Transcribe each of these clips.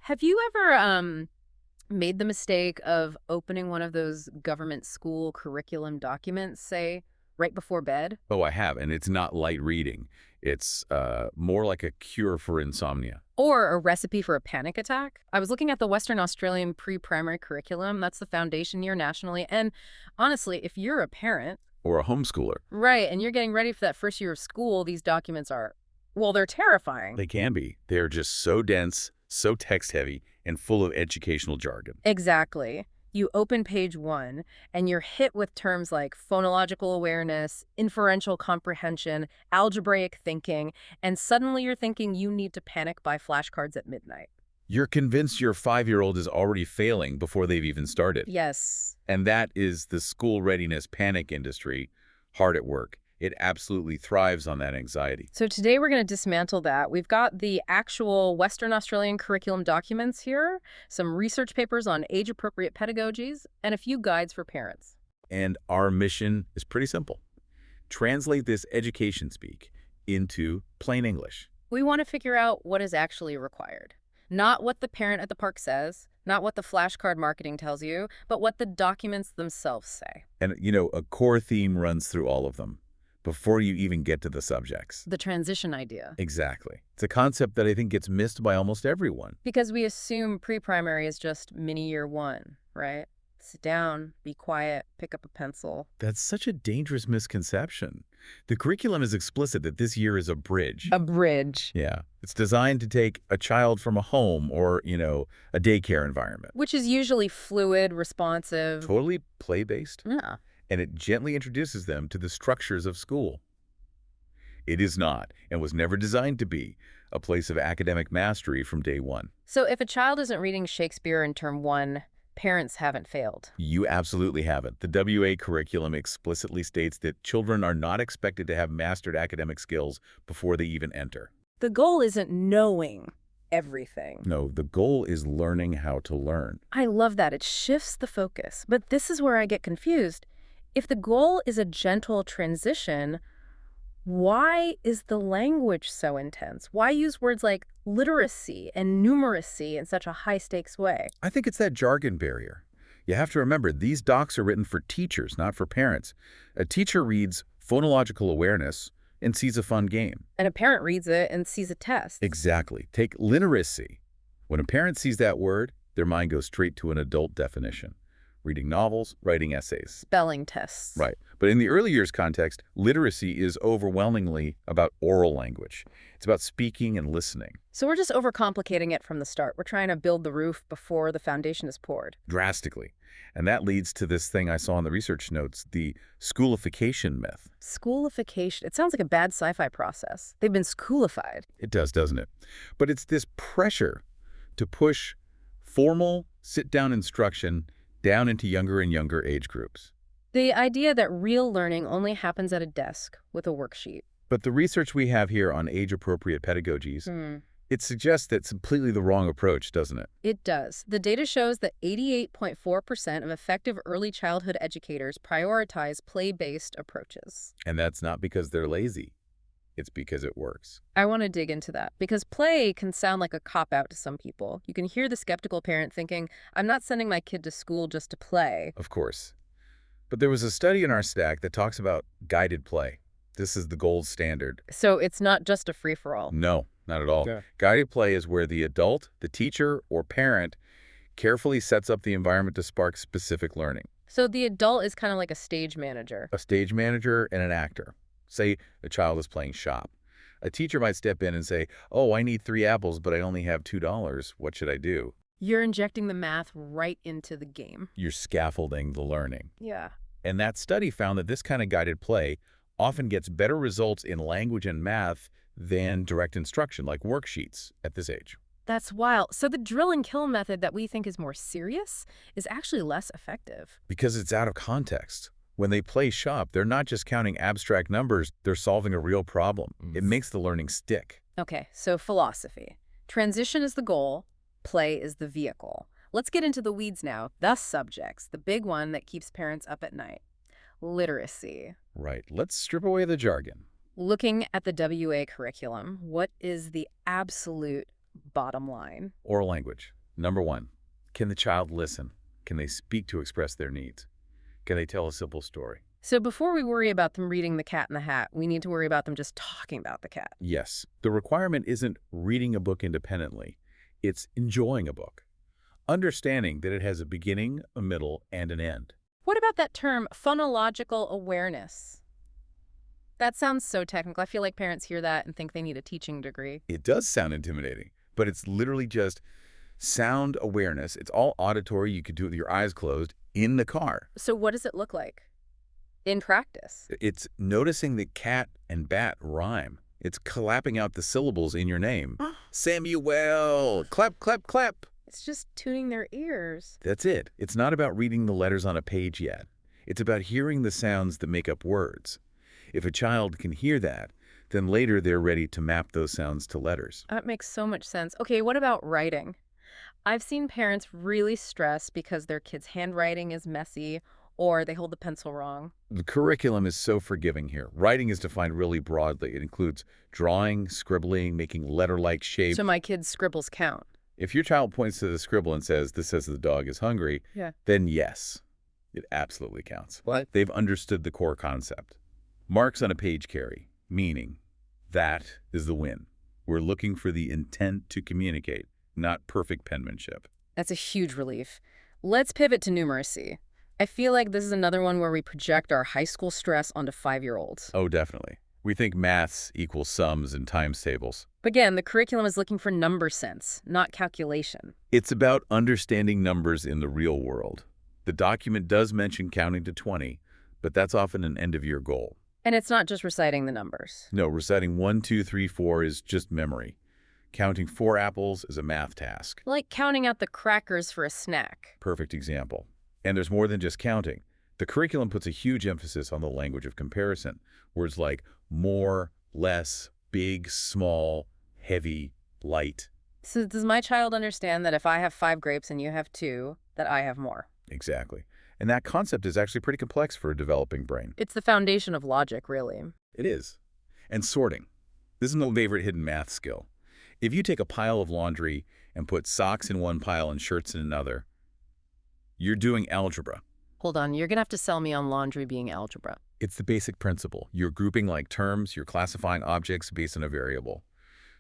Have you ever made the mistake of opening one of those government school curriculum documents, say, right before bed? Oh, I have, and it's not light reading. It's more like a cure for insomnia. Or a recipe for a panic attack? I was looking at the Western Australian pre-primary curriculum. That's the foundation year nationally. And honestly, if you're a parent, Or a homeschooler. right, and you're getting ready for that first year of school, these documents are, well, they're terrifying. They can be. They're just so dense, so text-heavy, and full of educational jargon. Exactly. You open page one, and you're hit with terms like phonological awareness, inferential comprehension, algebraic thinking, and suddenly you're thinking you need to panic buy flashcards at midnight. You're convinced your 5-year-old is already failing before they've even started. Yes. And that is the school readiness panic industry hard at work. It absolutely thrives on that anxiety. So today we're going to dismantle that. We've got the actual Western Australian curriculum documents here, some research papers on age-appropriate pedagogies, and a few guides for parents. And our mission is pretty simple. Translate this education speak into plain English. We want to figure out what is actually required. Not what the parent at the park says, not what the flashcard marketing tells you, but what the documents themselves say. And, a core theme runs through all of them before you even get to the subjects. The transition idea. Exactly. It's a concept that I think gets missed by almost everyone. Because we assume pre-primary is just mini year one, right? Sit down, be quiet, pick up a pencil. That's such a dangerous misconception. The curriculum is explicit that this year is a bridge. A bridge. Yeah. It's designed to take a child from a home or, a daycare environment. Which is usually fluid, responsive. Totally play-based. Yeah. And it gently introduces them to the structures of school. It is not, and was never designed to be, a place of academic mastery from day one. So if a child isn't reading Shakespeare in term one, parents haven't failed. You absolutely haven't. The WA curriculum explicitly states that children are not expected to have mastered academic skills before they even enter. The goal isn't knowing everything. No, the goal is learning how to learn. I love that. It shifts the focus. But this is where I get confused. If the goal is a gentle transition, why is the language so intense? Why use words like literacy and numeracy in such a high-stakes way? I think it's that jargon barrier. You have to remember, these docs are written for teachers, not for parents. A teacher reads phonological awareness and sees a fun game. And a parent reads it and sees a test. Exactly. Take literacy. When a parent sees that word, their mind goes straight to an adult definition. Reading novels, writing essays. Spelling tests. Right. But in the early years context, literacy is overwhelmingly about oral language. It's about speaking and listening. So we're just overcomplicating it from the start. We're trying to build the roof before the foundation is poured. Drastically. And that leads to this thing I saw in the research notes, the schoolification myth. Schoolification. It sounds like a bad sci-fi process. They've been schoolified. It does, doesn't it? But it's this pressure to push formal, sit-down instruction down into younger and younger age groups. The idea that real learning only happens at a desk with a worksheet. But the research we have here on age-appropriate pedagogies, it suggests that's completely the wrong approach, doesn't it? It does. The data shows that 88.4% of effective early childhood educators prioritize play-based approaches. And that's not because they're lazy. It's because it works. I want to dig into that because play can sound like a cop-out to some people. You can hear the skeptical parent thinking, I'm not sending my kid to school just to play. Of course. But there was a study in our stack that talks about guided play. This is the gold standard. So it's not just a free-for-all. No, not at all. Yeah. Guided play is where the adult, the teacher, or parent carefully sets up the environment to spark specific learning. So the adult is kind of like a stage manager. A stage manager and an actor. Say a child is playing shop. A teacher might step in and say, oh, I need 3 apples, but I only have $2. What should I do? You're injecting the math right into the game. You're scaffolding the learning. Yeah. And that study found that this kind of guided play often gets better results in language and math than direct instruction, like worksheets at this age. That's wild. So the drill and kill method that we think is more serious is actually less effective. Because it's out of context. When they play shop, they're not just counting abstract numbers, they're solving a real problem. It makes the learning stick. Okay, so philosophy. Transition is the goal, play is the vehicle. Let's get into the weeds now. The subjects, the big one that keeps parents up at night. Literacy. Right. Let's strip away the jargon. Looking at the WA curriculum, what is the absolute bottom line? Oral language. Number one, can the child listen? Can they speak to express their needs? Can they tell a simple story? So before we worry about them reading The Cat in the Hat, we need to worry about them just talking about the cat. Yes. The requirement isn't reading a book independently. It's enjoying a book. Understanding that it has a beginning, a middle, and an end. What about that term, phonological awareness? That sounds so technical. I feel like parents hear that and think they need a teaching degree. It does sound intimidating, but it's literally just sound awareness. It's all auditory. You could do it with your eyes closed in the car. So what does it look like in practice? It's noticing that cat and bat rhyme. It's clapping out the syllables in your name. Samuel! Clap, clap, clap! It's just tuning their ears. That's it. It's not about reading the letters on a page yet. It's about hearing the sounds that make up words. If a child can hear that, then later they're ready to map those sounds to letters. That makes so much sense. Okay, what about writing? I've seen parents really stress because their kid's handwriting is messy or they hold the pencil wrong. The curriculum is so forgiving here. Writing is defined really broadly. It includes drawing, scribbling, making letter-like shapes. So my kid's scribbles count. If your child points to the scribble and says, "This says the dog is hungry," Yeah. then yes, it absolutely counts. What? They've understood the core concept. Marks on a page carry, meaning that is the win. We're looking for the intent to communicate, not perfect penmanship. That's a huge relief. Let's pivot to numeracy. I feel like this is another one where we project our high school stress onto 5-year-olds. Oh, definitely. We think maths equals sums and times tables. But again, the curriculum is looking for number sense, not calculation. It's about understanding numbers in the real world. The document does mention counting to 20, but that's often an end-of-year goal. And it's not just reciting the numbers. No, reciting 1, 2, 3, 4 is just memory. Counting 4 apples is a math task. Like counting out the crackers for a snack. Perfect example. And there's more than just counting. The curriculum puts a huge emphasis on the language of comparison. Words like more, less, big, small, heavy, light. So does my child understand that if I have 5 grapes and you have 2, that I have more? Exactly. And that concept is actually pretty complex for a developing brain. It's the foundation of logic, really. It is. And sorting. This is my favorite hidden math skill. If you take a pile of laundry and put socks in one pile and shirts in another, you're doing algebra. Hold on, you're going to have to sell me on laundry being algebra. It's the basic principle. You're grouping like terms, you're classifying objects based on a variable.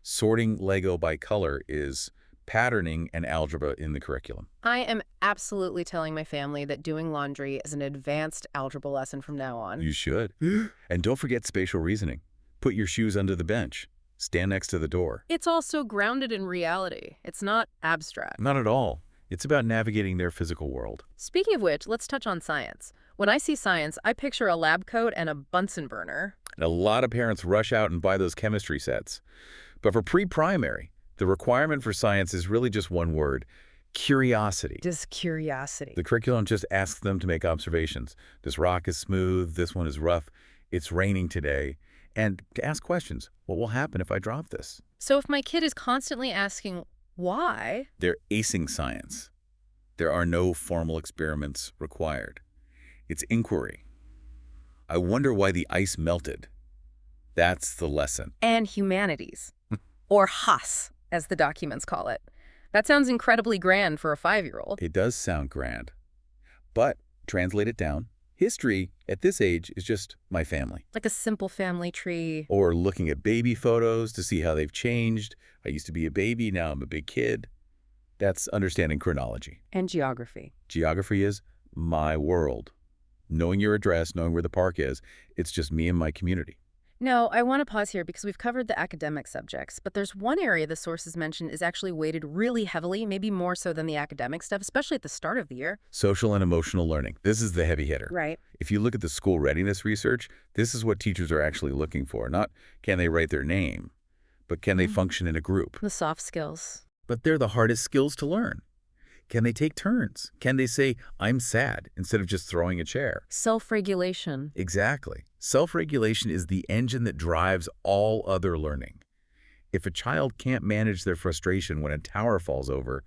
Sorting Lego by color is patterning and algebra in the curriculum. I am absolutely telling my family that doing laundry is an advanced algebra lesson from now on. You should. And don't forget spatial reasoning. Put your shoes under the bench. Stand next to the door. It's also grounded in reality. It's not abstract. Not at all. It's about navigating their physical world. Speaking of which, let's touch on science. When I see science, I picture a lab coat and a Bunsen burner. And a lot of parents rush out and buy those chemistry sets. But for pre-primary, the requirement for science is really just one word: curiosity. Just curiosity. The curriculum just asks them to make observations. This rock is smooth, this one is rough, it's raining today. And to ask questions. What will happen if I drop this? So if my kid is constantly asking, why? They're acing science. There are no formal experiments required. It's inquiry. I wonder why the ice melted. That's the lesson. And humanities. Or Haas, as the documents call it. That sounds incredibly grand for a 5-year-old. It does sound grand. But translate it down. History, at this age, is just my family. Like a simple family tree. Or looking at baby photos to see how they've changed. I used to be a baby, now I'm a big kid. That's understanding chronology. And geography. Geography is my world. Knowing your address, knowing where the park is, it's just me and my community. No, I want to pause here because we've covered the academic subjects, but there's one area the sources mention is actually weighted really heavily, maybe more so than the academic stuff, especially at the start of the year. Social and emotional learning. This is the heavy hitter. Right. If you look at the school readiness research, this is what teachers are actually looking for. Not can they write their name, but can they function in a group? The soft skills. But they're the hardest skills to learn. Can they take turns? Can they say, I'm sad, instead of just throwing a chair? Self-regulation. Exactly. Self-regulation is the engine that drives all other learning. If a child can't manage their frustration when a tower falls over,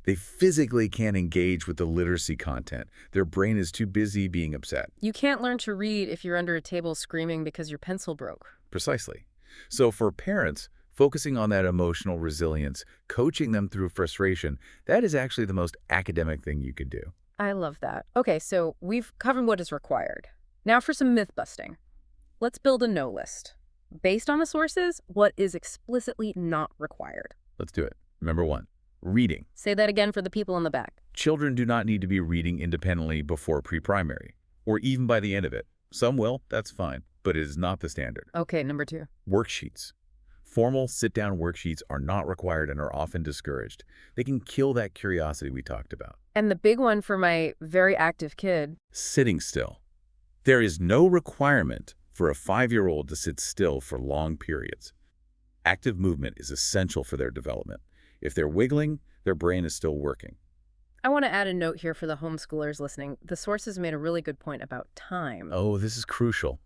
they physically can't engage with the literacy content. Their brain is too busy being upset. You can't learn to read if you're under a table screaming because your pencil broke. Precisely. So for parents, Focusing on that emotional resilience, coaching them through frustration, that is actually the most academic thing you could do. I love that. Okay, so we've covered what is required. Now for some myth busting. Let's build a no list. Based on the sources, what is explicitly not required? Let's do it. Number 1, reading. Say that again for the people in the back. Children do not need to be reading independently before pre-primary, or even by the end of it. Some will, that's fine, but it is not the standard. Okay, number 2. Worksheets. Formal sit-down worksheets are not required and are often discouraged. They can kill that curiosity we talked about. And the big one for my very active kid. Sitting still. There is no requirement for a 5-year-old to sit still for long periods. Active movement is essential for their development. If they're wiggling, their brain is still working. I want to add a note here for the homeschoolers listening. The sources made a really good point about time. Oh, this is crucial.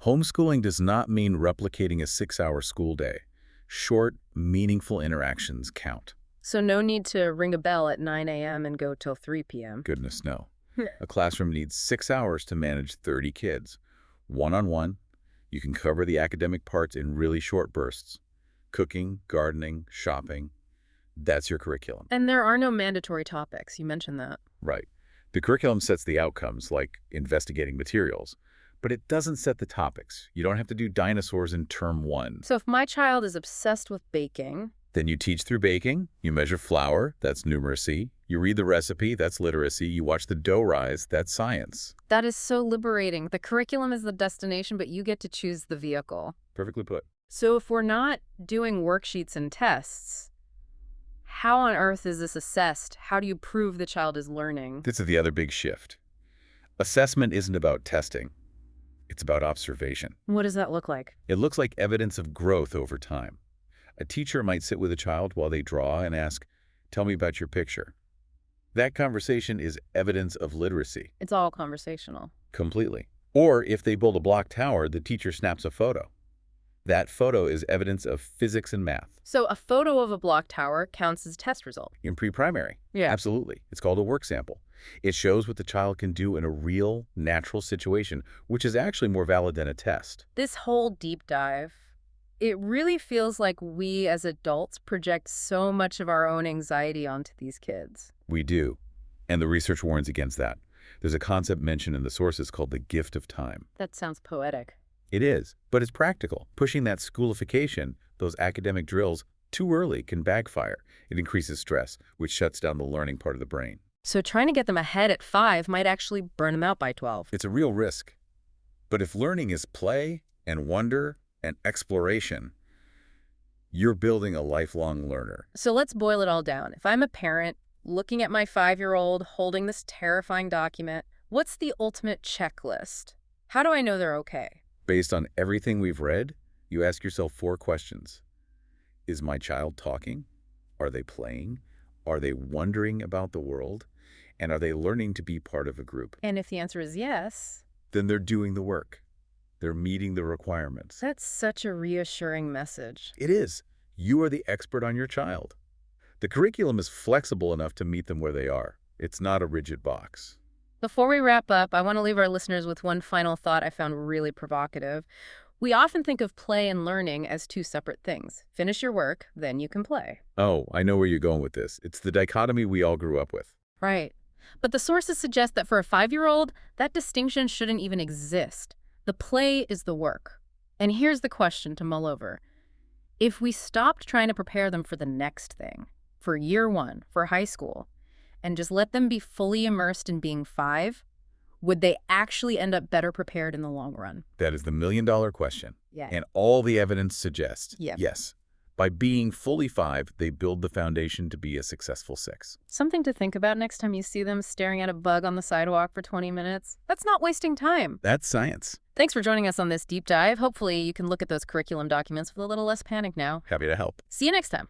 Homeschooling does not mean replicating a 6-hour school day. Short, meaningful interactions count. So no need to ring a bell at 9 a.m. and go till 3 p.m. Goodness, no. A classroom needs 6 hours to manage 30 kids. One-on-one, you can cover the academic parts in really short bursts. Cooking, gardening, shopping, that's your curriculum. And there are no mandatory topics. You mentioned that. Right. The curriculum sets the outcomes, like investigating materials, but it doesn't set the topics. You don't have to do dinosaurs in term 1. So if my child is obsessed with baking... Then you teach through baking, you measure flour, that's numeracy, you read the recipe, that's literacy, you watch the dough rise, that's science. That is so liberating. The curriculum is the destination, but you get to choose the vehicle. Perfectly put. So if we're not doing worksheets and tests, how on earth is this assessed? How do you prove the child is learning? This is the other big shift. Assessment isn't about testing. It's about observation. What does that look like? It looks like evidence of growth over time. A teacher might sit with a child while they draw and ask, "Tell me about your picture." That conversation is evidence of literacy. It's all conversational. Completely. Or if they build a block tower, the teacher snaps a photo. That photo is evidence of physics and math. So a photo of a block tower counts as a test result. In pre-primary. Yeah. Absolutely. It's called a work sample. It shows what the child can do in a real, natural situation, which is actually more valid than a test. This whole deep dive, it really feels like we as adults project so much of our own anxiety onto these kids. We do. And the research warns against that. There's a concept mentioned in the sources called the gift of time. That sounds poetic. It is, but it's practical. Pushing that schoolification, those academic drills, too early can backfire. It increases stress, which shuts down the learning part of the brain. So trying to get them ahead at 5 might actually burn them out by 12. It's a real risk. But if learning is play and wonder and exploration, you're building a lifelong learner. So let's boil it all down. If I'm a parent looking at my 5-year-old holding this terrifying document, what's the ultimate checklist? How do I know they're okay? Based on everything we've read, you ask yourself 4 questions. Is my child talking? Are they playing? Are they wondering about the world? And are they learning to be part of a group? And if the answer is yes, then they're doing the work. They're meeting the requirements. that's such a reassuring message. It is. You are the expert on your child. The curriculum is flexible enough to meet them where they are. It's not a rigid box. Before we wrap up, I want to leave our listeners with one final thought I found really provocative. We often think of play and learning as 2 separate things. Finish your work, then you can play. Oh, I know where you're going with this. It's the dichotomy we all grew up with. Right. But the sources suggest that for a 5-year-old, that distinction shouldn't even exist. The play is the work. And here's the question to mull over. If we stopped trying to prepare them for the next thing, for year 1, for high school, and just let them be fully immersed in being 5, would they actually end up better prepared in the long run? That is the million-dollar question. Yeah. And all the evidence suggests, Yeah. yes. By being fully 5, they build the foundation to be a successful 6. Something to think about next time you see them staring at a bug on the sidewalk for 20 minutes. That's not wasting time. That's science. Thanks for joining us on this deep dive. Hopefully you can look at those curriculum documents with a little less panic now. Happy to help. See you next time.